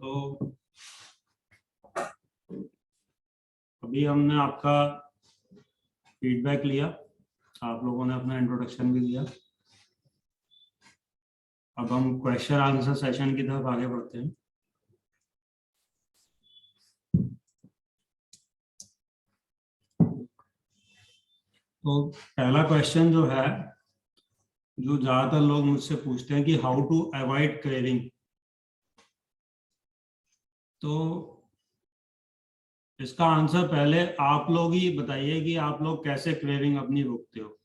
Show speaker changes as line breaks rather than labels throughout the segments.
तो अभी हमने आपका फीडबैक लिया, आप लोगों ने अपना इंट्रोडक्शन भी दिया। अब हम क्वेश्चन आंसर सेशन की तरफ आगे बढ़ते हैं। तो पहला क्वेश्चन जो है, जो ज्यादातर लोग मुझसे पूछते हैं कि हाउ टू अवॉइड क्रेविंग। तो इसका आंसर पहले आप लोग ही बताइए कि आप लोग कैसे क्रेविंग अपनी रोकते हो।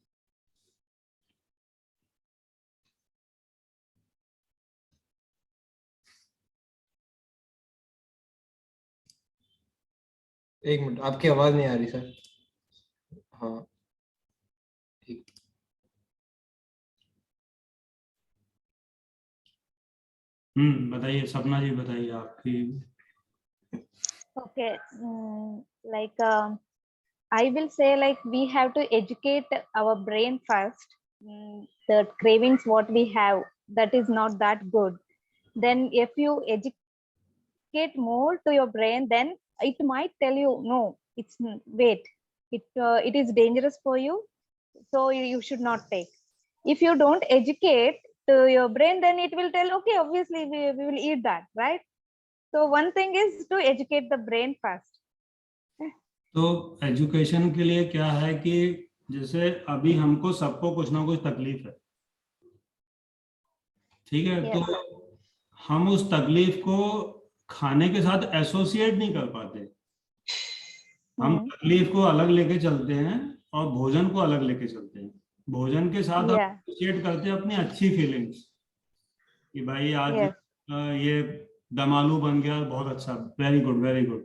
एक मिनट, आपकी आवाज नहीं आ रही सर। हाँ ठीक।
बताइए सपना जी, बताइए आपकी।
Okay, like I will say, like we have to educate our brain first. The cravings what we have, that is not that good. Then if you educate more to your brain, then it might tell you no, it's wait, it is dangerous for you, so you should not take. If you don't educate to your brain, then it will tell okay, obviously we will eat that, right? So one thing is to educate the brain first.
तो education के लिए क्या है कि जैसे अभी हमको सबको कुछ ना कुछ तकलीफ है, ठीक है?
Yes.
तो हम उस तकलीफ को खाने के साथ एसोसिएट नहीं कर पाते। हम तकलीफ को अलग लेके चलते हैं और भोजन को अलग लेके चलते हैं। भोजन के साथ हम एसोसिएट करते हैं अपनी अच्छी फीलिंग्स कि भाई आज ये दम आलू बन गया, बहुत अच्छा, वेरी गुड वेरी गुड।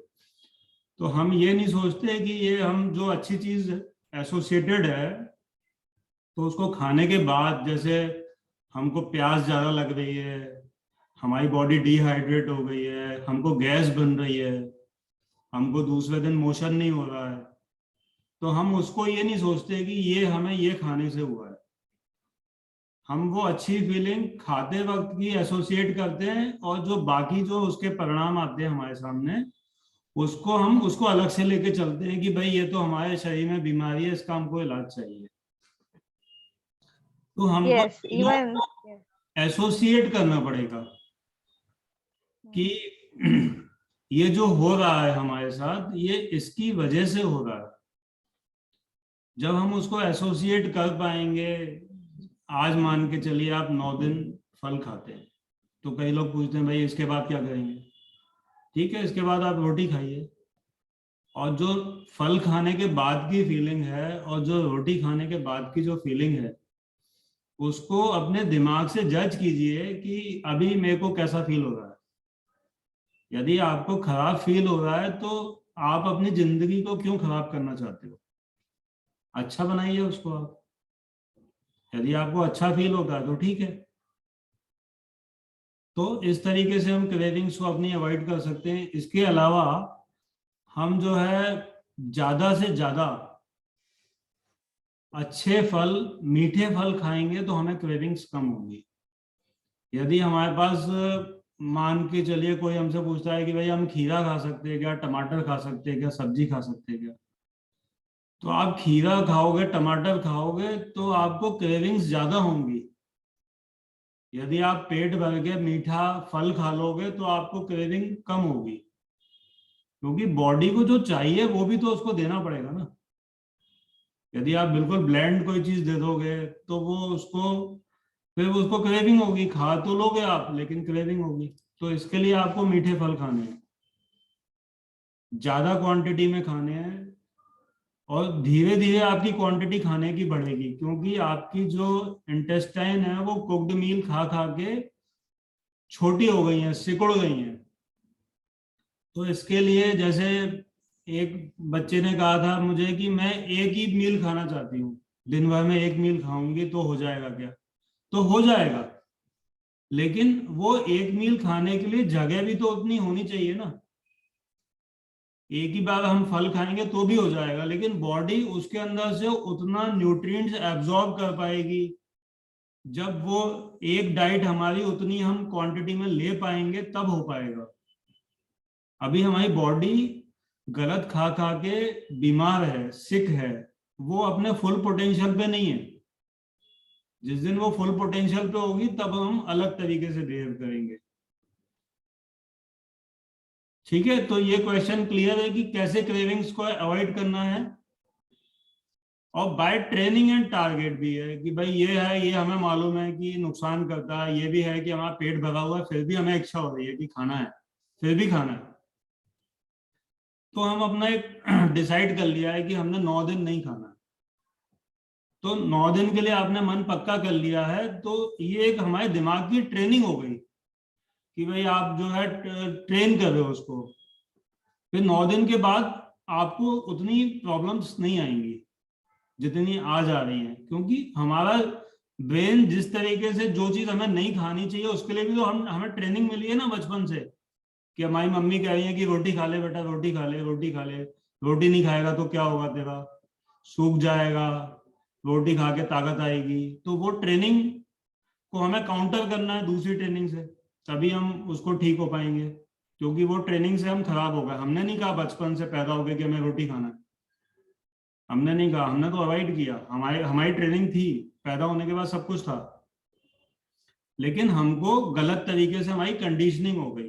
तो हम ये नहीं सोचते कि ये हम जो अच्छी चीज एसोसिएटेड है, तो उसको खाने के बाद जैसे हमको प्यास ज्यादा लग रही है, हमारी बॉडी डिहाइड्रेट हो गई है, हमको गैस बन रही है, हमको दूसरे दिन मोशन नहीं हो रहा है, तो हम उसको ये नहीं सोचते कि ये हमें ये खाने से हुआ है। हम वो अच्छी फीलिंग खाते वक्त की एसोसिएट करते हैं और जो बाकी जो उसके परिणाम आते हैं हमारे सामने, उसको हम उसको अलग से लेके चलते हैं कि भाई ये तो हमारे शरीर में बीमारी है, इसका हमको इलाज चाहिए। तो हमको एसोसिएट करना पड़ेगा कि ये जो हो रहा है हमारे साथ, ये इसकी वजह से हो रहा है। जब हम उसको एसोसिएट कर पाएंगे, आज मान के चलिए आप 9 दिन फल खाते हैं, तो कई लोग पूछते हैं भाई इसके बाद क्या करेंगे? ठीक है, इसके बाद आप रोटी खाइए, और जो फल खाने के बाद की फीलिंग है और जो रोटी खाने के बाद की जो फीलिंग है, उसको अपने दिमाग से जज कीजिए कि अभी मेरे को कैसा फील हो रहा है। यदि आपको खराब फील हो रहा है तो आप अपनी जिंदगी को क्यों खराब करना चाहते हो? अच्छा बनाइए उसको आप। यदि आपको अच्छा फील होता है तो ठीक है। तो इस तरीके से हम क्रेविंग्स को अपनी अवॉइड कर सकते हैं। इसके अलावा हम जो है ज्यादा से ज्यादा अच्छे फल, मीठे फल खाएंगे तो हमें क्रेविंग्स कम होंगी। यदि हमारे पास, मान के चलिए कोई हमसे पूछता है कि भाई हम खीरा खा सकते हैं क्या, टमाटर खा सकते हैं क्या, सब्जी खा सकते हैं क्या, तो आप खीरा खाओगे, टमाटर खाओगे तो आपको क्रेविंग्स ज्यादा होंगी। यदि आप पेट भर के मीठा फल खा लोगे तो आपको क्रेविंग कम होगी, क्योंकि बॉडी को जो चाहिए वो भी तो उसको देना पड़ेगा ना। यदि आप बिल्कुल ब्लैंड कोई चीज दे दोगे तो वो उसको, फिर उसको क्रेविंग होगी, खा तो लोगे आप लेकिन क्रेविंग होगी। तो इसके लिए आपको मीठे फल खाने हैं, ज्यादा क्वांटिटी में खाने हैं, और धीरे धीरे आपकी क्वांटिटी खाने की बढ़ेगी, क्योंकि आपकी जो इंटेस्टाइन है वो कुक्ड मील खा खा के छोटी हो गई है, सिकुड़ गई है। तो इसके लिए जैसे एक बच्चे ने कहा था मुझे कि मैं एक ही मील खाना चाहती हूँ, दिन भर में एक मील खाऊंगी तो हो जाएगा क्या? तो हो जाएगा, लेकिन वो एक मील खाने के लिए जगह भी तो उतनी होनी चाहिए ना। एक ही बार हम फल खाएंगे तो भी हो जाएगा, लेकिन बॉडी उसके अंदर से उतना न्यूट्रिएंट्स एब्जॉर्ब कर पाएगी जब वो एक डाइट हमारी उतनी हम क्वांटिटी में ले पाएंगे, तब हो पाएगा। अभी हमारी बॉडी गलत खा खा के बीमार है, सिक है, वो अपने फुल पोटेंशियल पे नहीं है। जिस दिन वो फुल पोटेंशियल पे होगी तब हम अलग तरीके से बिहेव करेंगे। ठीक है, तो ये क्वेश्चन क्लियर है कि कैसे क्रेविंग्स को अवॉइड करना है। और बाय ट्रेनिंग एंड टारगेट भी है कि भाई ये है, ये हमें मालूम है कि नुकसान करता है, ये भी है कि हमारा पेट भरा हुआ है फिर भी हमें इच्छा हो रही है कि खाना है, फिर भी खाना है। तो हम अपना एक डिसाइड कर लिया है कि हमने 9 दिन नहीं खाना है। तो 9 दिन के लिए आपने मन पक्का कर लिया है, तो ये एक हमारे दिमाग की ट्रेनिंग हो गई कि भाई आप जो है ट्रेन कर रहे हो उसको। फिर 9 दिन के बाद आपको उतनी प्रॉब्लम्स नहीं आएंगी जितनी आज आ रही हैं, क्योंकि हमारा ब्रेन जिस तरीके से जो चीज हमें नहीं खानी चाहिए उसके लिए भी तो हमें ट्रेनिंग मिली है ना बचपन से, कि हमारी मम्मी कह रही है कि रोटी खा ले बेटा, रोटी खा ले, रोटी खा ले, रोटी नहीं खाएगा तो क्या होगा, तेरा सूख जाएगा, रोटी खा के ताकत आएगी। तो वो ट्रेनिंग को हमें काउंटर करना है दूसरी ट्रेनिंग से, तभी हम उसको ठीक हो पाएंगे। क्योंकि वो ट्रेनिंग से हम खराब हो गए। हमने नहीं कहा बचपन से पैदा हो गए कि हमें रोटी खाना है, हमने नहीं कहा, हमने तो अवॉइड किया। हमारी ट्रेनिंग थी, पैदा होने के बाद सब कुछ था, लेकिन हमको गलत तरीके से हमारी कंडीशनिंग हो गई,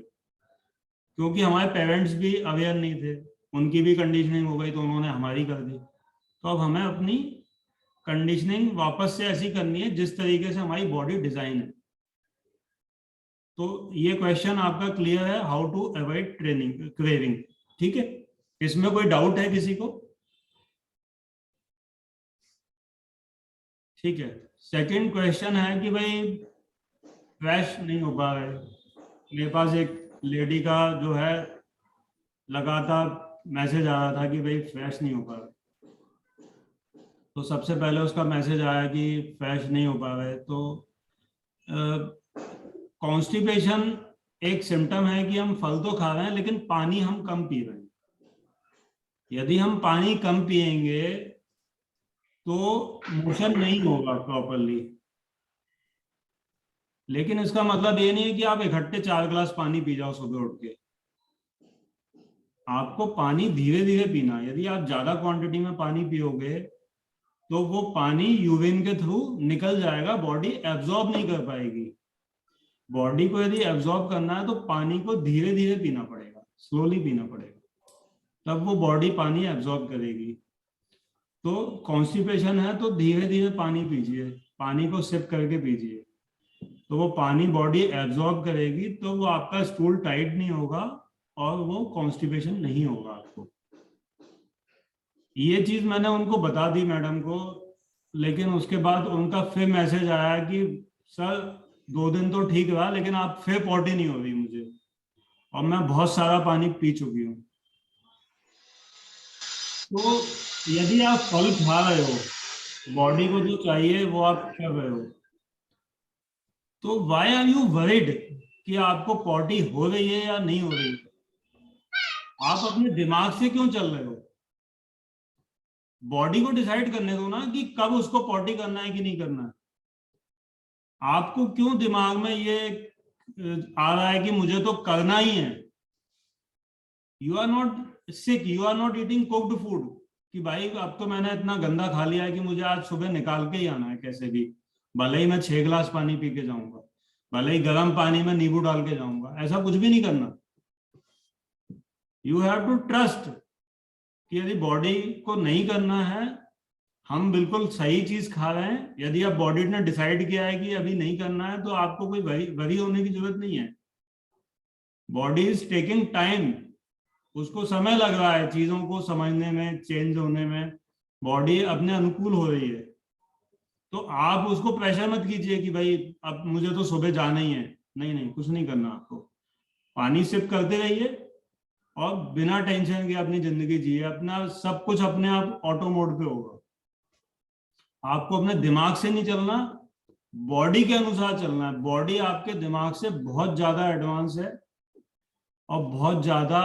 क्योंकि हमारे पेरेंट्स भी अवेयर नहीं थे, उनकी भी कंडीशनिंग हो गई तो उन्होंने हमारी कर दी। तो अब हमें अपनी कंडीशनिंग वापस से ऐसी करनी है जिस तरीके से हमारी बॉडी डिजाइन है। तो ये क्वेश्चन आपका क्लियर है, how to avoid training craving. ठीक है, इसमें कोई डाउट है किसी को? ठीक है, सेकंड क्वेश्चन है कि भाई फ्रेश नहीं हो पा रहे। मेरे पास एक लेडी का जो है लगातार मैसेज आ रहा था कि भाई फ्रेश नहीं हो पा रहा। तो सबसे पहले उसका मैसेज आया कि फ्रेश नहीं हो पा रहे। तो कॉन्स्टिपेशन एक सिम्टम है कि हम फल तो खा रहे हैं लेकिन पानी हम कम पी रहे हैं। यदि हम पानी कम पिएंगे तो मोशन नहीं होगा प्रॉपरली, लेकिन इसका मतलब ये नहीं है कि आप इकट्ठे 4 गिलास पानी पी जाओ सुबह उठ के। आपको पानी धीरे धीरे पीना। यदि आप ज्यादा क्वांटिटी में पानी पियोगे तो वो पानी यूरिन के थ्रू निकल जाएगा, बॉडी एब्जॉर्ब नहीं कर पाएगी। बॉडी को यदि एब्जॉर्ब करना है तो पानी को धीरे धीरे पीना पड़ेगा, स्लोली पीना पड़ेगा, तब वो बॉडी पानी एब्जॉर्ब करेगी। तो कॉन्स्टिपेशन है तो धीरे धीरे पानी पीजिए, पानी को सिप करके पीजिए, तो वो पानी बॉडी एब्जॉर्ब करेगी, तो वो आपका स्टूल टाइट नहीं होगा और वो कॉन्स्टिपेशन नहीं होगा आपको। ये चीज मैंने उनको बता दी मैडम को, लेकिन उसके बाद उनका फिर मैसेज आया कि सर 2 दिन तो ठीक रहा लेकिन आप फिर पॉटी नहीं हो रही मुझे, और मैं बहुत सारा पानी पी चुकी हूँ। तो यदि आप फल खा रहे हो, बॉडी को जो चाहिए वो आप कर रहे हो, तो वाई आर यू वरीड कि आपको पॉटी हो रही है या नहीं हो रही है? आप अपने दिमाग से क्यों चल रहे हो? बॉडी को डिसाइड करने दो ना कि कब उसको पॉटी करना है कि नहीं करना है। आपको क्यों दिमाग में ये आ रहा है कि मुझे तो करना ही है? You are not sick, you are not eating cooked food कि भाई अब तो मैंने इतना गंदा खा लिया है कि मुझे आज सुबह निकाल के ही आना है कैसे भी, भले ही मैं 6 गिलास पानी पी के जाऊंगा, भले ही गर्म पानी में नींबू डाल के जाऊंगा, ऐसा कुछ भी नहीं करना। यू हैव टू ट्रस्ट कि यदि बॉडी को नहीं करना है, हम बिल्कुल सही चीज खा रहे हैं। यदि आप बॉडी ने डिसाइड किया है कि अभी नहीं करना है तो आपको कोई वरी होने की जरूरत नहीं है। बॉडी इज टेकिंग टाइम, उसको समय लग रहा है चीजों को समझने में, चेंज होने में, बॉडी अपने अनुकूल हो रही है। तो आप उसको प्रेशर मत कीजिए कि भाई अब मुझे तो सुबह जाना ही है। नहीं नहीं, कुछ नहीं करना आपको। पानी सिप करते रहिए और बिना टेंशन के अपनी जिंदगी जिए। अपना सब कुछ अपने आप ऑटो मोड पे होगा। आपको अपने दिमाग से नहीं चलना, बॉडी के अनुसार चलना है। बॉडी आपके दिमाग से बहुत ज्यादा एडवांस है और बहुत ज्यादा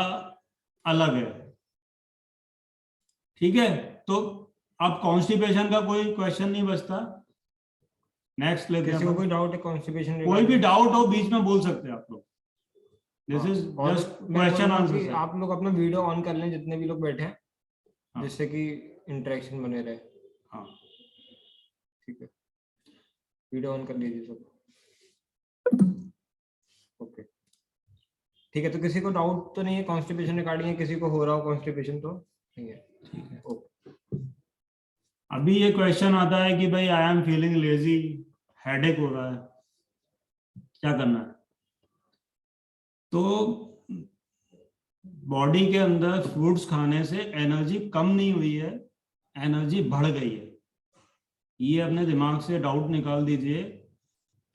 अलग है। ठीक है, तो अब कॉन्स्टिपेशन का कोई क्वेश्चन नहीं बचता। नेक्स्ट लेते हैं।
किसी को कोई डाउट है कॉन्स्टिपेशन?
कोई भी डाउट हो बीच में बोल सकते हैं आप लोग। दिस इज
और
जस्ट
मैं
क्वेश्चन
बोलूंगा कि
आंसर।
आप लोग अपना वीडियो ऑन कर लें जितने भी लोग बैठे हैं,
हाँ।
जिससे कि इंटरेक्शन बने रहे।
हाँ
ठीक है, वीडियो ऑन कर लीजिए सब। ओके ठीक है, तो किसी को डाउट तो नहीं है कॉन्स्टिपेशन रिगार्डिंग, किसी को हो रहा हो कॉन्स्टिपेशन तो नहीं है?
ठीक है।
ओके
अभी ये क्वेश्चन आता है कि भाई I am feeling lazy, headache हो रहा है, क्या करना है? तो बॉडी के अंदर फ्रूट्स खाने से एनर्जी कम नहीं हुई है, एनर्जी बढ़ गई है। ये अपने दिमाग से डाउट निकाल दीजिए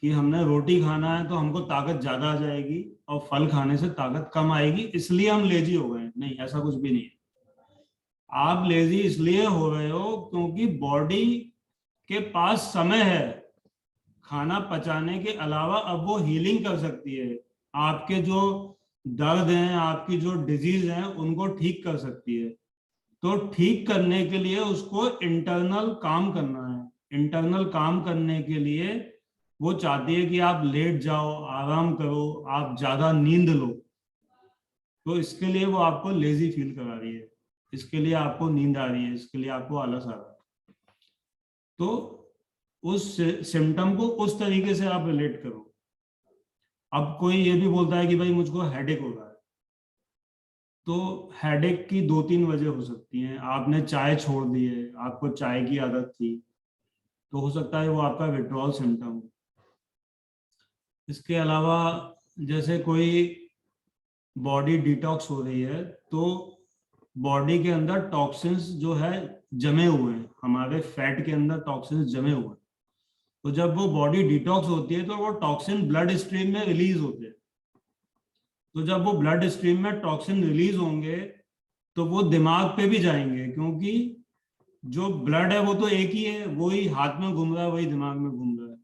कि हमने रोटी खाना है तो हमको ताकत ज्यादा आ जाएगी और फल खाने से ताकत कम आएगी इसलिए हम लेजी हो गए। नहीं, ऐसा कुछ भी नहीं है। आप लेजी इसलिए हो रहे हो क्योंकि बॉडी के पास समय है खाना पचाने के अलावा, अब वो हीलिंग कर सकती है। आपके जो दर्द हैं, आपकी जो डिजीज हैं, उनको ठीक कर सकती है। तो ठीक करने के लिए उसको इंटरनल काम करना है। इंटरनल काम करने के लिए वो चाहती है कि आप लेट जाओ, आराम करो, आप ज्यादा नींद लो। तो इसके लिए वो आपको लेजी फील करा रही है, इसके लिए आपको नींद आ रही है, इसके लिए आपको आलस आ रहा है। तो उस सिम्टम को उस तरीके से आप रिलेट करो। अब कोई ये भी बोलता है कि भाई मुझको हेडेक हो रहा है, तो हेडेक की 2-3 वजह हो सकती हैं। आपने चाय छोड़ दी है, आपको चाय की आदत थी, तो हो सकता है वो आपका विड्रॉल सिम्टम हो। इसके अलावा जैसे कोई बॉडी डिटॉक्स हो रही है, तो बॉडी के अंदर टॉक्सिन्स जो है जमे हुए हैं, हमारे फैट के अंदर टॉक्सिन्स जमे हुए हैं। तो जब वो बॉडी डिटॉक्स होती है तो वो टॉक्सिन ब्लड स्ट्रीम में रिलीज होते हैं। तो जब वो ब्लड स्ट्रीम में टॉक्सिन रिलीज होंगे तो वो दिमाग पे भी जाएंगे, क्योंकि जो ब्लड है वो तो एक ही है, वही हाथ में घूम रहा है, वही दिमाग में घूम रहा है।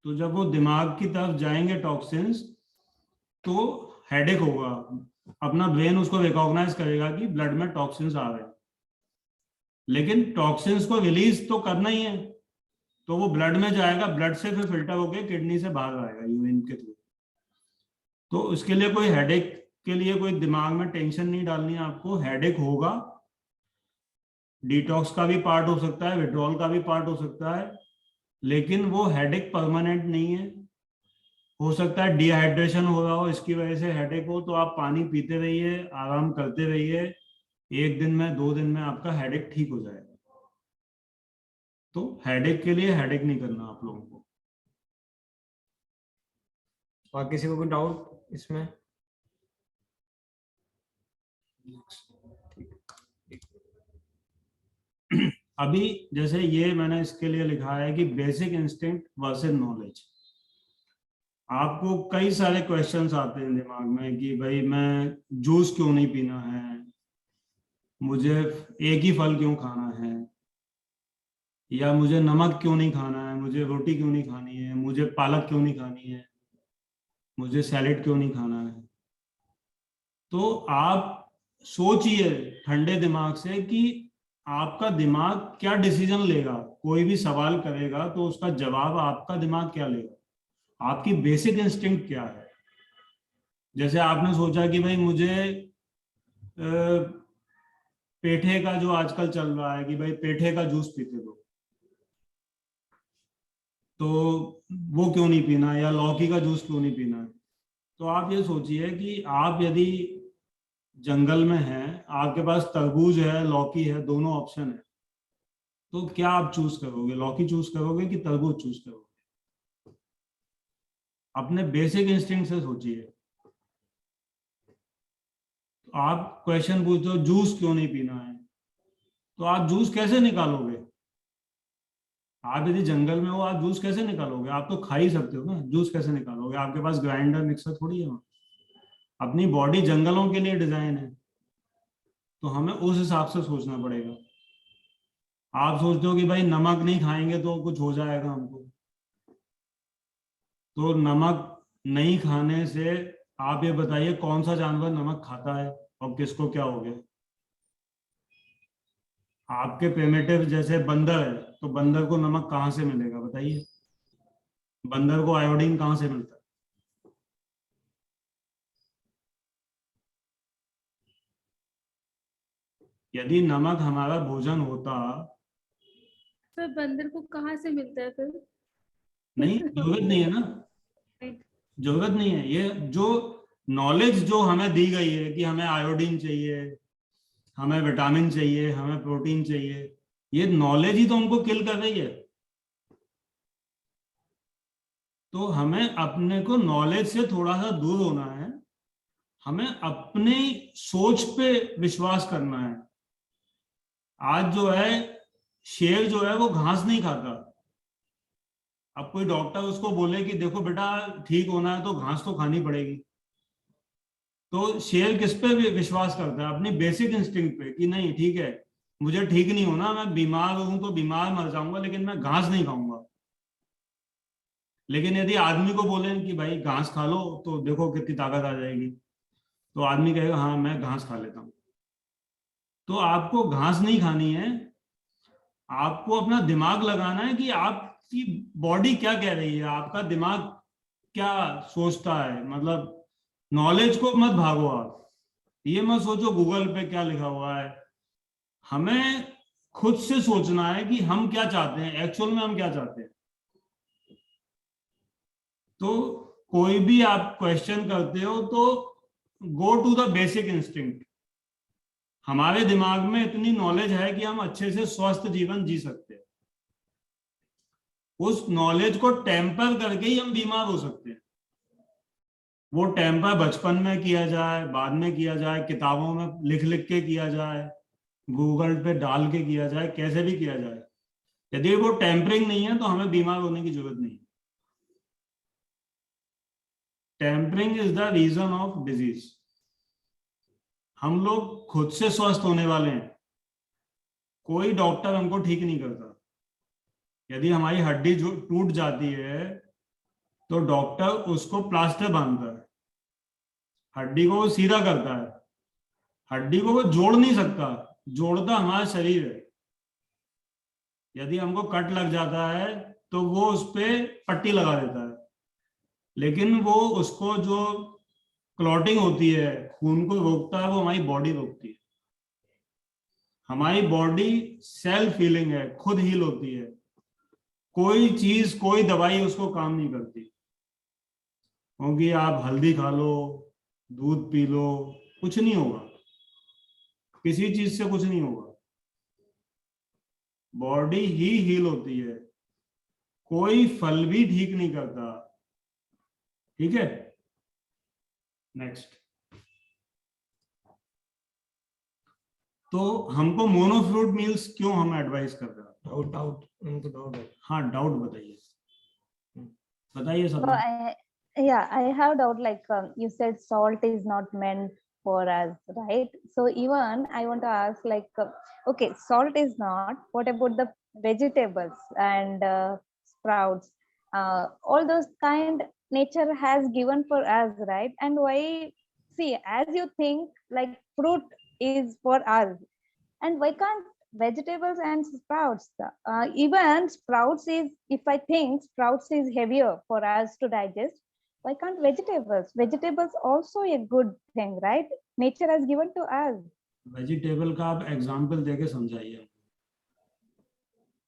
तो जब वो दिमाग की तरफ जाएंगे टॉक्सिन्स, तो हेडेक होगा। अपना ब्रेन उसको रिकॉग्नाइज करेगा कि ब्लड में टॉक्सिन्स आ रहे हैं, लेकिन टॉक्सिन्स को रिलीज तो करना ही है, तो वो ब्लड में जाएगा, ब्लड से फिर फिल्टर होकर किडनी से बाहर आएगा यूरिन के थ्रू। तो उसके लिए कोई हेडेक के लिए कोई दिमाग में टेंशन नहीं डालनी है आपको। हेडेक होगा, डिटॉक्स का भी पार्ट हो सकता है, विड्रॉल का भी पार्ट हो सकता है, लेकिन वो हेडेक परमानेंट नहीं है। हो सकता है डिहाइड्रेशन हो रहा हो, इसकी वजह से हेडेक हो, तो आप पानी पीते रहिए, आराम करते रहिए, 1 दिन में 2 दिन में आपका हेडेक ठीक हो जाएगा। तो हेडेक के लिए हेडेक नहीं करना आप लोगों को।
और किसी को कोई डाउट इसमें?
अभी जैसे ये मैंने इसके लिए लिखा है कि बेसिक इंस्टिंक्ट वर्सेस नॉलेज। आपको कई सारे क्वेश्चंस आते हैं दिमाग में कि भाई मैं जूस क्यों नहीं पीना है, मुझे एक ही फल क्यों खाना है, या मुझे नमक क्यों नहीं खाना है, मुझे रोटी क्यों नहीं खानी है, मुझे पालक क्यों नहीं खानी है, मुझे सैलेड क्यों नहीं खाना है। तो आप सोचिए ठंडे दिमाग से कि आपका दिमाग क्या डिसीजन लेगा। कोई भी सवाल करेगा तो उसका जवाब आपका दिमाग क्या लेगा, आपकी बेसिक इंस्टिंक्ट क्या है। जैसे आपने सोचा कि भाई मुझे पेठे का जो आजकल चल रहा है कि भाई पेठे का जूस पीते दो, तो वो क्यों नहीं पीना है, या लौकी का जूस क्यों नहीं पीना है। तो आप ये सोचिए कि आप यदि जंगल में हैं, आपके पास तरबूज है, लौकी है, दोनों ऑप्शन है, तो क्या आप चूज करोगे? लौकी चूज करोगे कि तरबूज चूज करोगे? अपने बेसिक इंस्टिंक्ट से सोचिए। तो आप क्वेश्चन पूछते हो जूस क्यों नहीं पीना है, तो आप जूस कैसे निकालोगे? आप यदि जंगल में हो, आप जूस कैसे निकालोगे? आप तो खा ही सकते हो ना, जूस कैसे निकालोगे? आपके पास ग्राइंडर मिक्सर थोड़ी है वहां। अपनी बॉडी जंगलों के लिए डिजाइन है, तो हमें उस हिसाब से सोचना पड़ेगा। आप सोचते हो कि भाई नमक नहीं खाएंगे तो कुछ हो जाएगा हमको, तो नमक नहीं खाने से आप ये बताइए कौन सा जानवर नमक खाता है और किसको क्या हो गया। आपके प्रिमिटिव जैसे बंदर है, तो बंदर को नमक कहाँ से मिलेगा बताइए? बंदर को आयोडीन कहाँ से मिलता है? यदि नमक हमारा भोजन होता,
सर बंदर को कहाँ से मिलता है फिर?
नहीं जरूरत नहीं है ना,
Right.
जरूरत नहीं है। ये जो नॉलेज जो हमें दी गई है कि हमें आयोडीन चाहिए, हमें विटामिन चाहिए, हमें प्रोटीन चाहिए, ये नॉलेज ही तो हमको किल कर रही है। तो हमें अपने को नॉलेज से थोड़ा सा दूर होना है, हमें अपने सोच पे विश्वास करना है। आज जो है शेर जो है वो घास नहीं खाता। अब कोई डॉक्टर उसको बोले कि देखो बेटा ठीक होना है तो घास तो खानी पड़ेगी, तो शेर किस पे विश्वास करता है? अपनी बेसिक इंस्टिंक्ट पे कि नहीं ठीक है, मुझे ठीक नहीं होना, मैं बीमार हूं तो बीमार मर जाऊंगा लेकिन मैं घास नहीं खाऊंगा। लेकिन यदि आदमी को बोले कि भाई घास खा लो तो देखो कितनी ताकत आ जाएगी, तो आदमी कहेगा हाँ मैं घास खा लेता हूं। तो आपको घास नहीं खानी है, आपको अपना दिमाग लगाना है कि आपकी बॉडी क्या कह रही है, आपका दिमाग क्या सोचता है। मतलब नॉलेज को मत भागो आप, ये मत सोचो गूगल पे क्या लिखा हुआ है। हमें खुद से सोचना है कि हम क्या चाहते हैं, एक्चुअल में हम क्या चाहते हैं। तो कोई भी आप क्वेश्चन करते हो तो go to the basic instinct. हमारे दिमाग में इतनी नॉलेज है कि हम अच्छे से स्वस्थ जीवन जी सकते हैं। उस नॉलेज को टेम्पर करके ही हम बीमार हो सकते हैं। वो टेम्पर बचपन में किया जाए, बाद में किया जाए, किताबों में लिख लिख के किया जाए, गूगल पे डाल के किया जाए, कैसे भी किया जाए, यदि वो टेम्परिंग नहीं है तो हमें बीमार होने की जरूरत नहीं। Tempering is the reason of disease. हम लोग खुद से स्वस्थ होने वाले हैं, कोई डॉक्टर हमको ठीक नहीं करता। यदि हमारी हड्डी जो टूट जाती है तो डॉक्टर उसको प्लास्टर बांधता है, हड्डी को वो सीधा करता है। हड्डी को वो जोड़ नहीं सकता, जोड़ता हमारा शरीर है। यदि हमको कट लग जाता है तो वो उस पर पट्टी लगा देता है, लेकिन वो उसको जो क्लॉटिंग होती है, खून को रोकता है, वो हमारी बॉडी रोकती है। हमारी बॉडी सेल्फ हीलिंग है, खुद हील होती है। कोई चीज कोई दवाई उसको काम नहीं करती। क्योंकि आप हल्दी खा लो, दूध पी लो, कुछ नहीं होगा, किसी चीज से कुछ नहीं होगा। बॉडी ही हील होती है, कोई फल भी ठीक नहीं करता। ठीक है, नेक्स्ट। तो हमको मोनोफ्रूट मील्स क्यों हम एडवाइस कर रहे हैं?
उनको डाउट है।
हाँ डाउट बताइए, बताइए
So
सब।
I have doubt, like you said salt is not meant for us, right? So even I want to ask, like, okay, salt is not. What about the vegetables and sprouts? All those kind nature has given for us, right? And why? See, as you think, like fruit is for us, and why can't vegetables and sprouts? Even sprouts is, if I think sprouts is heavier for us to digest, why can't vegetables? Vegetables also a good thing, right? Nature has given to us.
Vegetable का आप example देके समझाइए।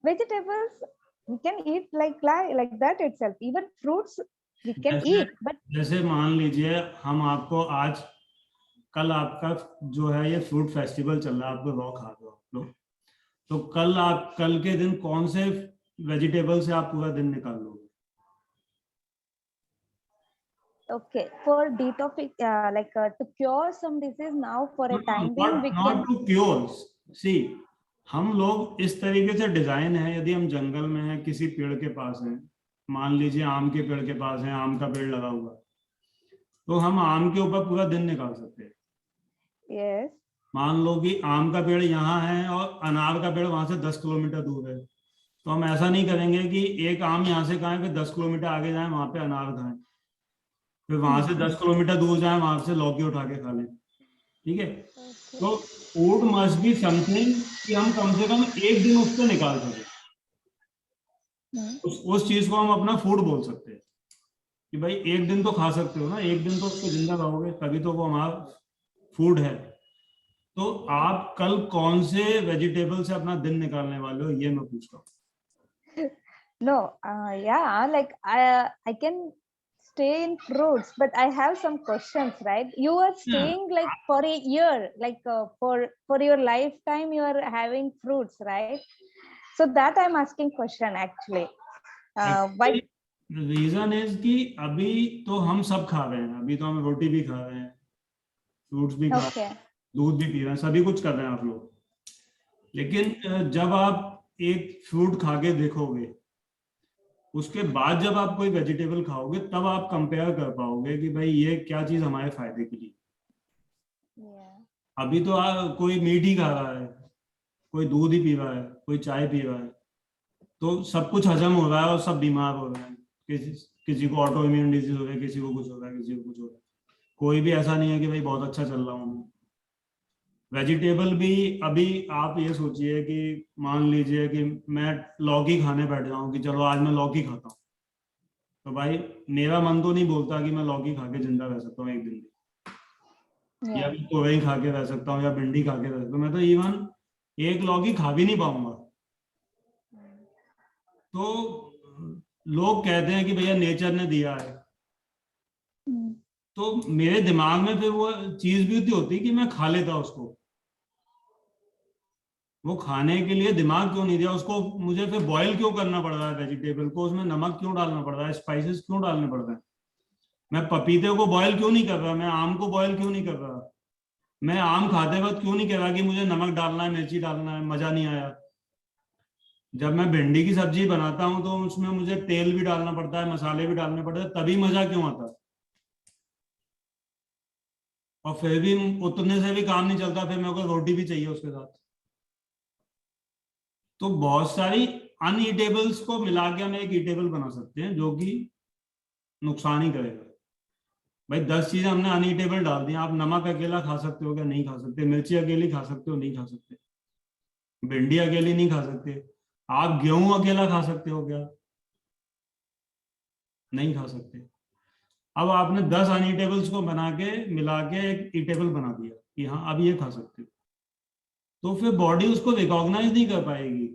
Vegetables we can eat like that itself. Even fruits we can eat, but
जैसे मान लीजिए हम आपको आज कल आपका जो है ये फ्रूट फेस्टिवल चल रहा है, आपको रॉ खा दो आप लोग, तो कल के दिन कौन से वेजिटेबल से आप पूरा दिन निकाल लोगे?
okay, for detox, to cure some disease now for a time being we
not
can.
to cure. See, हम लोग इस तरीके से डिजाइन है, यदि हम जंगल में हैं, किसी पेड़ के पास हैं, मान लीजिए आम के पेड़ के पास है, आम का पेड़ लगा हुआ, तो हम आम के ऊपर पूरा दिन निकाल सकते हैं।
Yes.
मान लो कि आम का पेड़ यहाँ है और अनार का पेड़ वहां से 10 किलोमीटर दूर है, तो हम ऐसा नहीं करेंगे कि एक आम यहाँ से खाएं फिर 10 किलोमीटर आगे जाएं वहां पे अनार खाएं, फिर वहां से 10 किलोमीटर दूर जाएं वहां से लौकी उठा के खा लें। ठीक है, तो फूड मस्ट बी समथिंग कि हम कम से कम एक दिन उस पर निकाल सके। उस चीज को हम अपना फूड बोल सकते हैं कि भाई एक दिन तो खा सकते हो ना, एक दिन तो उस पर जिंदा रहोगे, तभी तो वो हमारा फूड है। तो आप कल कौन से वेजिटेबल से अपना दिन निकालने वाले हो, ये मैं पूछता हूँ।
No, yeah, like I can stay in fruits, but I have some questions, right? You are staying like for a year, like for your lifetime, you are having fruits, right? So that I'm asking question actually. Why?
Reason is कि अभी तो हम सब खा रहे हैं, अभी तो हम रोटी भी खा रहे हैं, फ्रूट्स भी खा रहे हैं,
Okay.
दूध भी पी रहे हैं, सभी कुछ कर रहे हैं आप लोग। लेकिन जब आप एक फ्रूट खा के देखोगे, उसके बाद जब आप कोई वेजिटेबल खाओगे, तब आप कंपेयर कर पाओगे कि भाई ये क्या चीज हमारे फायदे के लिए।
Yeah.
अभी तो कोई मीट ही खा रहा है, कोई दूध ही पी रहा है, कोई चाय पी रहा है, तो सब कुछ हजम हो रहा है और सब बीमार हो रहे हैं। किसी को ऑटो इम्यून डिजीज हो रहा है, किसी को कुछ हो रहा है, किसी को कुछ हो रहा है। कोई भी ऐसा नहीं है कि भाई बहुत अच्छा चल रहा हूँ। वेजिटेबल भी अभी आप ये सोचिए कि मान लीजिए कि मैं लौकी खाने बैठ जाऊं कि चलो आज मैं लौकी खाता हूँ, तो भाई मेरा मन तो नहीं बोलता कि मैं लौकी खा के जिंदा रह सकता हूँ एक दिन भी, या
Yeah.
मैं तोरई खा के रह सकता हूँ या भिंडी खा के रह सकता हूँ। मैं तो इवन एक लौकी खा भी नहीं पाऊंगा। तो लोग कहते हैं कि भैया नेचर ने दिया है,
Mm.
तो मेरे दिमाग में फिर वो चीज भी होती कि मैं खा लेता उसको। वो खाने के लिए दिमाग क्यों नहीं दिया उसको, मुझे फिर बॉईल क्यों करना पड़ रहा है वेजिटेबल को, उसमें नमक क्यों डालना पड़ रहा है, स्पाइसेस क्यों डालने पड़ रहे हैं। मैं पपीते को बॉईल क्यों नहीं कर रहा, मैं आम को बॉईल क्यों नहीं कर रहा, मैं आम खाते वक्त क्यों नहीं कह रहा कि मुझे नमक डालना है, मिर्ची डालना है, मजा नहीं आया। जब मैं भिंडी की सब्जी बनाता हूँ तो उसमें मुझे तेल भी डालना पड़ता है, मसाले भी डालने पड़ते हैं, तभी मजा क्यों आता है। और फिर भी उतने से भी काम नहीं चलता, फिर मेरे को रोटी भी चाहिए उसके साथ। तो बहुत सारी अनईटेबल्स को मिला के हम एक ईटेबल बना सकते हैं जो कि नुकसान ही करेगा। भाई 10 चीजें हमने अनईटेबल डाल दी, आप नमक अकेला खा सकते हो क्या, नहीं खा सकते। मिर्ची अकेली खा सकते हो, नहीं खा सकते। भिंडी अकेली नहीं खा सकते। आप गेहूं अकेला खा सकते हो क्या, नहीं खा सकते। अब आपने 10 अनईटेबल्स को बना के मिला के एक ईटेबल बना दिया कि हाँ अब ये खा सकते हो, तो फिर बॉडी उसको रिकॉग्नाइज नहीं कर पाएगी।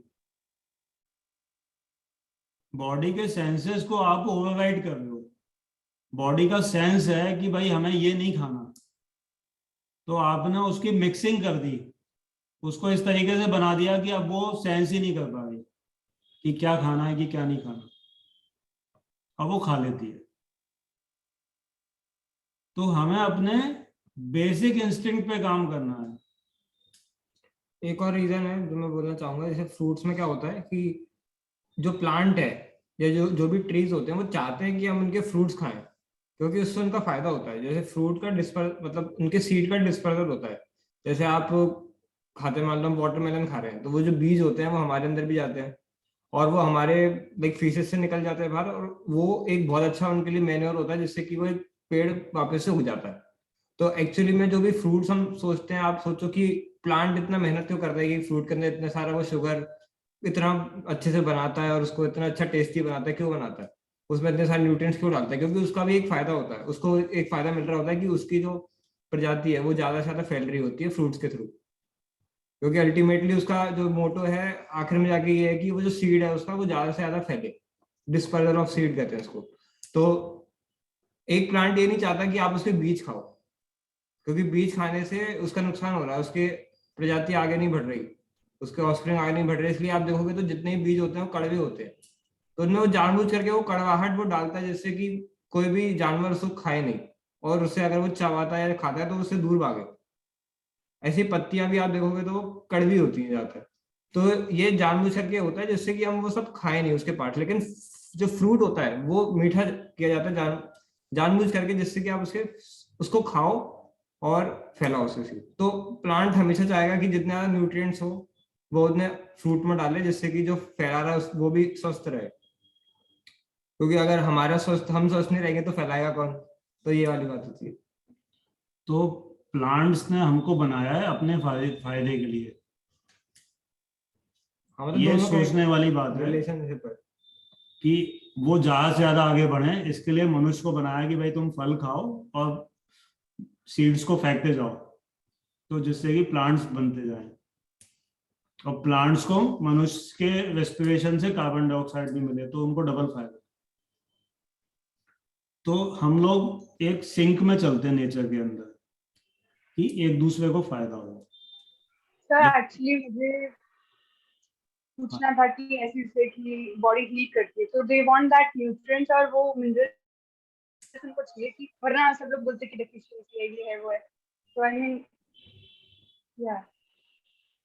बॉडी के सेंसेस को आप ओवरराइड कर रहे हो। बॉडी का सेंस है कि भाई हमें ये नहीं खाना, तो आपने उसकी मिक्सिंग कर दी, उसको इस तरीके से बना दिया कि अब वो सेंस ही नहीं कर पा रही कि क्या खाना है कि क्या नहीं खाना, अब वो खा लेती है। तो हमें अपने बेसिक इंस्टिंक्ट पे काम करना है।
एक और रीजन है जो मैं बोलना चाहूंगा, जैसे फ्रूट्स में क्या होता है कि जो प्लांट है या जो जो भी ट्रीज होते हैं वो चाहते हैं कि हम उनके फ्रूट्स खाएं, क्योंकि उससे उनका फायदा होता है। जैसे फ्रूट का मतलब उनके सीड का डिस्पर्सल होता है। जैसे आप खाते, मान लो हम वाटरमेलन खा रहे हैं, तो वो जो बीज होते हैं वो हमारे अंदर भी जाते हैं और वो हमारे लाइक फीसेस से निकल जाते हैं बाहर, और वो एक बहुत अच्छा उनके लिए मैन्योर होता है जिससे कि वो एक पेड़ वापस से उग जाता है। तो एक्चुअली में जो भी फ्रूट्स हम सोचते हैं, आप सोचो कि प्लांट इतना मेहनत क्यों करता है कि फ्रूट के अंदर इतना सारा वो शुगर इतना अच्छे से बनाता है और उसको इतना अच्छा टेस्टी बनाता है, क्यों बनाता है, उसमें इतने सारे न्यूट्रिएंट्स क्यों डालता है, क्योंकि उसका भी एक फायदा होता है, उसको एक फायदा मिल रहा होता है कि उसकी जो प्रजाति है वो ज्यादा से ज्यादा फैल रही होती है फ्रूट्स के थ्रू। क्योंकि अल्टीमेटली उसका जो मोटो है आखिर में जाके ये है कि वो जो सीड है उसका वो ज्यादा से ज्यादा फैले, डिस्पर्जल ऑफ सीड कहते हैं उसको। तो एक प्लांट ये नहीं चाहता कि आप उसके बीज खाओ, क्योंकि बीज खाने से उसका नुकसान हो रहा है, उसके प्रजाति आगे नहीं बढ़ रही, उसके ऑफस्प्रिंग आगे नहीं बढ़ रहे। इसलिए आप देखोगे तो जितने भी बीज होते हैं वो कड़वे होते हैं, तो उनमें वो जानबूझ करके वो कड़वाहट वो डालता है जिससे कि कोई भी जानवर उसको खाए नहीं, और उससे अगर वो चबाता है या खाता है तो उससे दूर भागे। ऐसी पत्तियां भी आप देखोगे तो वो कड़वी होती हैं ज्यादातर। तो ये जानबूझ करके होता है जिससे कि हम वो सब खाए नहीं उसके पार्ट। लेकिन जो फ्रूट होता है वो मीठा किया जाता है जानबूझ करके, जिससे कि आप उसको खाओ और फैलाओ उसे सीड। तो प्लांट हमेशा चाहेगा कि जितने ज्यादा न्यूट्रिएंट्स हो वो उतने फ्रूट में डाले, जिससे कि जो फैला रहा है वो भी स्वस्थ रहे। क्योंकि अगर हम स्वस्थ नहीं रहेंगे तो फैलाएगा कौन, तो ये वाली बात होती है।
तो प्लांट्स ने हमको बनाया है अपने फायदे के लिए,
हाँ, मतलब
ये
दोनों का
सोचने वाली बात है
रिलेशनशिप है।
कि वो ज्यादा से ज्यादा आगे बढ़े। इसके लिए मनुष्य को बनाया कि भाई तुम फल खाओ और सीड्स को फेंकते जाओ। तो जिससे कि प्लांट्स बनते जाएं, और प्लांट्स को मनुष्य के रेस्पिरेशन से कार्बन डाइऑक्साइड भी मिले, तो उनको डबल फायदा। तो हम लोग एक सिंक में चलते हैं नेचर के अंदर, कि एक दूसरे को फायदा हो।
सर एक्चुअली मुझे पूछना था कि ऐसे से कि बॉडी हीट करती है, तो दे वांट दैट न्यूट्रिएंट्स और वो मिनरल्स उनको चाहिए कि, वरना सब लोग बोलते हैं कि डेफिशिएंसी है, ये है वो है। तो आई मीन या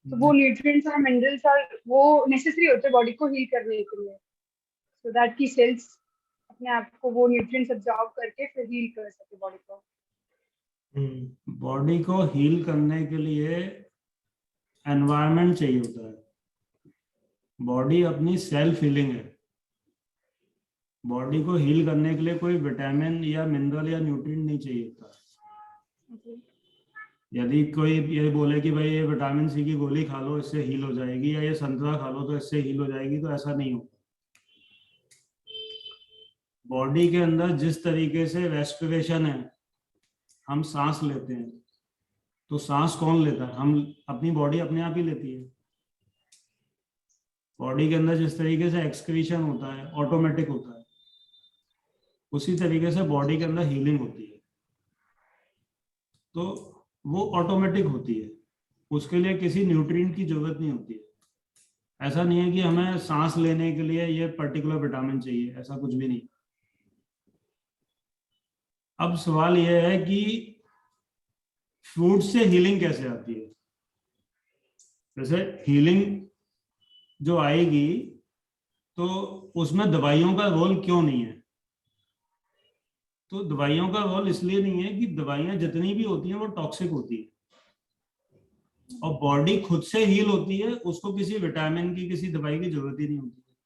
तो वो न्यूट्रिएंट्स और मिनरल्स और वो नेसेसरी होते हैं बॉडी को हील करने के लिए, सो दैट की सेल्स अपने आप को वो न्यूट्रिएंट्स अब्सॉर्ब करके फिर हील कर सके बॉडी को।
बॉडी को हील करने के लिए एनवायरनमेंट चाहिए होता है। बॉडी अपनी सेल्फ हीलिंग है। बॉडी को हील करने के लिए कोई विटामिन या मिनरल या न्यूट्रिएंट नहीं चाहिए होता। यदि कोई ये बोले कि भाई ये विटामिन सी की गोली खा लो इससे हील हो जाएगी, या ये संतरा खा लो तो इससे हील हो जाएगी, तो ऐसा नहीं होगा। बॉडी के अंदर जिस तरीके से रेस्पिरेशन है, हम सांस लेते हैं, तो सांस कौन लेता है? हम, अपनी बॉडी अपने आप ही लेती है। बॉडी के अंदर जिस तरीके से एक्सक्रीशन होता है, ऑटोमेटिक होता है, उसी तरीके से बॉडी के अंदर हीलिंग होती है, तो वो ऑटोमेटिक होती है। उसके लिए किसी न्यूट्रिएंट की जरूरत नहीं होती है। ऐसा नहीं है कि हमें सांस लेने के लिए ये पर्टिकुलर विटामिन चाहिए, ऐसा कुछ भी नहीं। अब सवाल यह है कि फ्रूट से हीलिंग कैसे आती है? जैसे हीलिंग जो आएगी तो उसमें दवाइयों का रोल क्यों नहीं है? तो दवाइयों का रोल इसलिए नहीं है कि दवाइयां जितनी भी होती हैं वो टॉक्सिक होती है, और बॉडी खुद से हील होती है, उसको किसी विटामिन की, किसी दवाई की जरूरत ही नहीं होती है।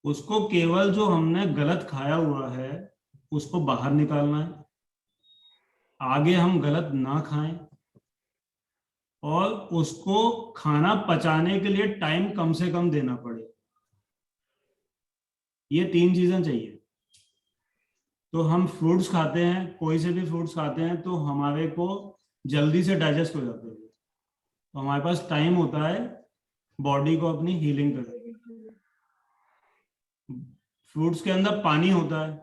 उसको केवल जो हमने गलत खाया हुआ है उसको बाहर निकालना है, आगे हम गलत ना खाएं, और उसको खाना पचाने के लिए टाइम कम से कम देना पड़े। ये 3 चीजें चाहिए। तो हम फ्रूट्स खाते हैं, कोई से भी फ्रूट्स खाते हैं, तो हमारे को जल्दी से डाइजेस्ट हो जाते हैं, तो हमारे पास टाइम होता है बॉडी को अपनी हीलिंग करने। फ्रूट्स के अंदर पानी होता है,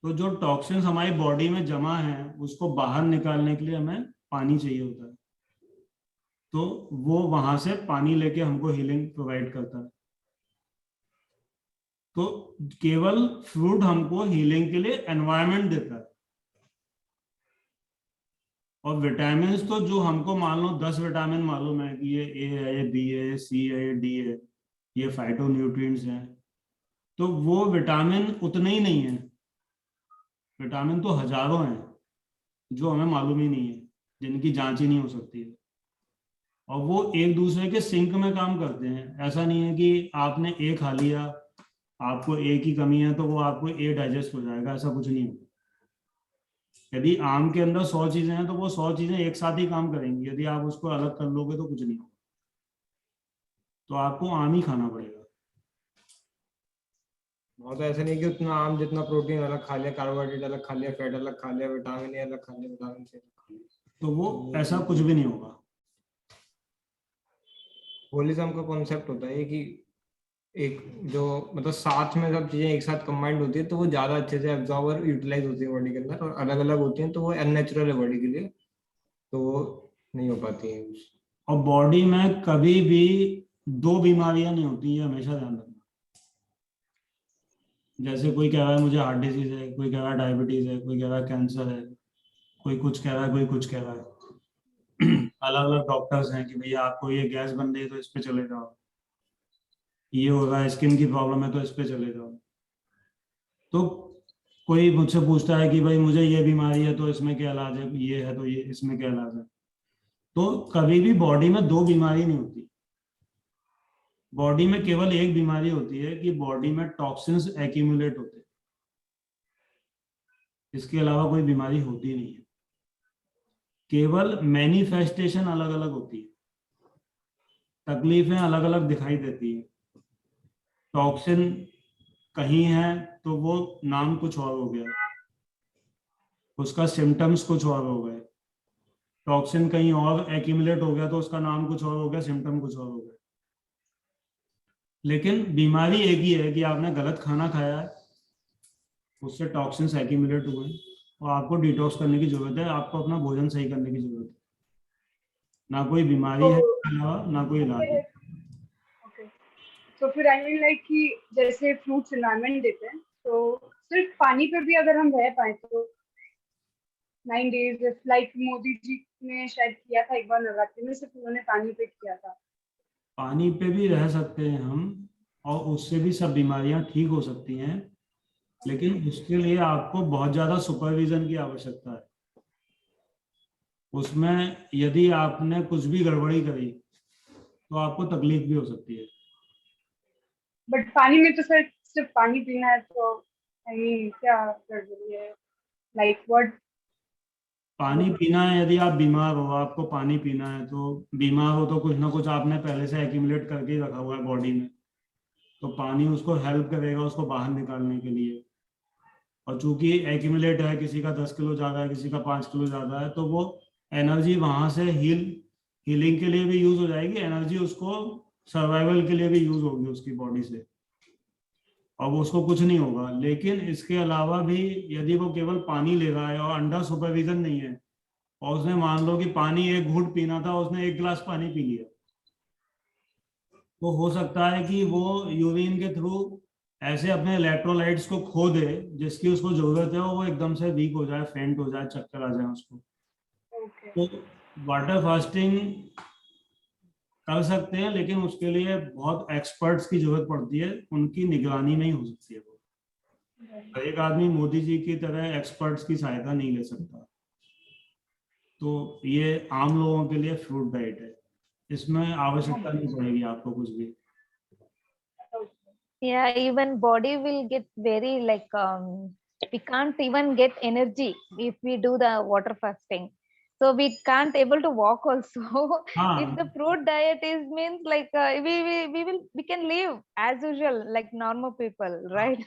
तो जो टॉक्सिन्स हमारी बॉडी में जमा है उसको बाहर निकालने के लिए हमें पानी चाहिए होता है, तो वो वहां से पानी लेके हमको हीलिंग प्रोवाइड करता है। तो केवल फ्रूट हमको हीलिंग के लिए एनवायरनमेंट देता है, और विटामिन तो जो हमको मान लो 10 विटामिन मालूम है कि ये ए है, ये बी है, ये सी है, ये डी है, ये फाइटोन्यूट्रिएंट्स हैं, तो वो विटामिन उतने ही नहीं है। विटामिन तो हजारों हैं जो हमें मालूम ही नहीं है, जिनकी जांच ही नहीं हो सकती है, और वो एक दूसरे के सिंक में काम करते हैं। ऐसा नहीं है कि आपने ए खा लिया, आपको ए की कमी है तो वो आपको ए डाइजेस्ट हो जाएगा, ऐसा कुछ नहीं होगा। यदि आम के अंदर 100 चीजें हैं तो वो 100 चीजें एक साथ ही काम करेंगी। यदि आप उसको अलग कर लोगे तो कुछ नहीं होगा, तो आपको आम ही खाना पड़ेगा।
बहुत ऐसा नहीं कि उतना आम जितना प्रोटीन अलग खा लिया, कार्बोहाइड्रेट अलग खा लिया, फैट अलग खा लिया, विटामिन ए अलग खा लिया, विटामिन सी अलग खा लिया,
तो वो ऐसा कुछ भी नहीं होगा।
होलिज्म का कॉन्सेप्ट होता है कि एक जो मतलब साथ में सब चीजें एक साथ कंबाइंड होती है तो वो ज्यादा अच्छे से एब्जॉर्ब और यूटिलाइज होती है बॉडी के अंदर, और अलग अलग होती हैं तो वो अननेचुरल है बॉडी के लिए, तो वो नहीं हो पाती है।
और बॉडी में कभी भी 2 बीमारियां नहीं होती है, हमेशा ध्यान रखना। जैसे कोई कह रहा है मुझे हार्ट डिजीज है, कोई कह रहा है डायबिटीज है, कोई कह रहा है कैंसर है, कोई कुछ कह रहा है, कोई कुछ कह रहा है। अलग अलग डॉक्टर्स हैं कि भैया आपको ये गैस बन रही है तो इस पे चले जाओ, ये हो रहा है, स्किन की प्रॉब्लम है तो इस पे चले जाओ। तो कोई मुझसे पूछता है कि भाई मुझे ये बीमारी है तो इसमें क्या इलाज है, ये है तो ये इसमें क्या इलाज है। तो कभी भी बॉडी में 2 बीमारी नहीं होती। बॉडी में केवल एक बीमारी होती है कि बॉडी में टॉक्सिन्स एक्यूमुलेट होते हैं, इसके अलावा कोई बीमारी होती नहीं है। केवल मैनिफेस्टेशन अलग अलग होती है, तकलीफें अलग अलग दिखाई देती है। टॉक्सिन कहीं है तो वो नाम कुछ और हो गया, उसका सिम्टम्स कुछ और हो गए। टॉक्सिन कहीं और एक्यूमुलेट हो गया तो उसका नाम कुछ और हो गया, सिम्टम कुछ और हो गया। लेकिन बीमारी एक ही है कि आपने गलत खाना खाया है, उससे टॉक्सिन्स एक्यूमुलेट हुए हैं और आपको डिटॉक्स करने की जरूरत है, आपको अपना भोजन सही करने की जरूरत है। ना कोई बीमारी है इसके अलावा, ना कोई इलाज है।
ओके, तो फिर आई मीन लाइक कि जैसे फ्रूट्स एनवायरनमेंट देते हैं, तो सिर्फ पानी पर भी अगर हम रह पाए तो 9 days, लाइक मोदी जी ने शायद किया था एक बार नवरात्रि में, सिर्फ उन्होंने पानी पे किया था।
पानी पे भी रह सकते हैं हम, और उससे भी सब बीमारियां ठीक हो सकती हैं, लेकिन उसके लिए आपको बहुत ज्यादा सुपरविजन की आवश्यकता है। उसमें यदि आपने कुछ भी गड़बड़ी करी तो आपको तकलीफ भी हो सकती है।
बट पानी में तो सर सिर्फ पानी पीना है, तो आई मीन क्या गड़बड़ी है, लाइक व्हाट?
पानी पीना है, यदि आप बीमार हो, आपको पानी पीना है, तो बीमार हो तो कुछ ना कुछ आपने पहले से एक्यूमुलेट करके ही रखा हुआ है बॉडी में, तो पानी उसको हेल्प करेगा उसको बाहर निकालने के लिए। और चूंकि एक्यूमुलेट है, किसी का 10 किलो ज्यादा है, किसी का 5 किलो ज्यादा है, तो वो एनर्जी वहां से हीलिंग के लिए भी यूज हो जाएगी, एनर्जी उसको सर्वाइवल के लिए भी यूज होगी उसकी बॉडी से, और वो उसको कुछ नहीं होगा। लेकिन इसके अलावा भी यदि वो केवल पानी ले रहा है और अंडर सुपरविजन नहीं है, और उसने मान लो कि पानी एक घूंट पीना था, उसने 1 गिलास पानी पी लिया, तो हो सकता है कि वो यूरिन के थ्रू ऐसे अपने इलेक्ट्रोलाइट्स को खो दे जिसकी उसको जरूरत है, और वो एकदम से वीक हो जाए, फेंट हो जाए, चक्कर आ जाए उसको।
ओके,
तो वाटर फास्टिंग कर सकते हैं, लेकिन उसके लिए बहुत एक्सपर्ट्स की जरूरत पड़ती है, उनकी निगरानी में ही हो सकती है वो। हर एक आदमी मोदी जी की तरह एक्सपर्ट्स की सहायता नहीं ले सकता। तो ये आम लोगों के लिए फ्रूट डाइट है, इसमें आवश्यकता नहीं पड़ेगी आपको कुछ भी।
Yeah, even body will get very like we can't even get energy if we do the water fasting. So we can't able to walk also. If the
हाँ,
fruit diet is means like we can live as usual like normal people, right?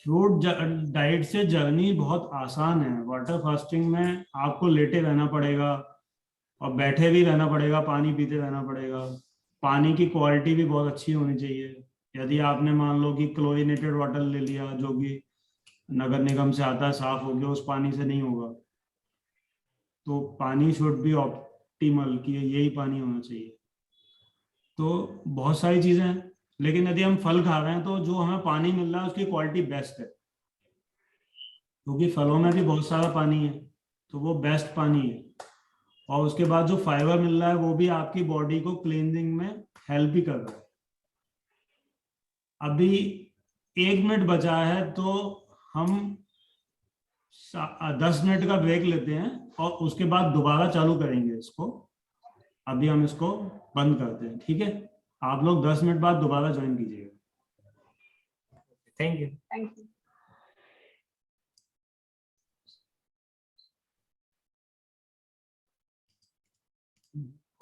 Fruit diet से journey बहुत आसान है। Water fasting में आपको लेटे रहना पड़ेगा और बैठे भी रहना पड़ेगा, पानी पीते रहना पड़ेगा। पानी की क्वालिटी भी बहुत अच्छी होनी चाहिए। यदि आपने मान लो कि क्लोरीनेटेड वाटर ले लिया, जो कि नगर निगम से आता है, साफ हो गया, उस पानी से नहीं होगा। तो पानी शुड बी ऑप्टिमल, कि यही पानी होना चाहिए। तो बहुत सारी चीजें हैं, लेकिन यदि हम फल खा रहे हैं तो जो हमें पानी मिल रहा है उसकी क्वालिटी बेस्ट है, क्योंकि फलों में भी बहुत सारा पानी है, तो वो बेस्ट पानी है। और उसके बाद जो फाइबर मिल रहा है वो भी आपकी बॉडी को क्लीनिंग में हेल्प भी कर रहा है। अभी 1 मिनट बचा है, तो हम 10 मिनट का ब्रेक लेते हैं और उसके बाद दोबारा चालू करेंगे इसको। अभी हम इसको बंद करते हैं, ठीक है? आप लोग 10 मिनट बाद दोबारा ज्वाइन कीजिएगा।
Thank you.
Thank you.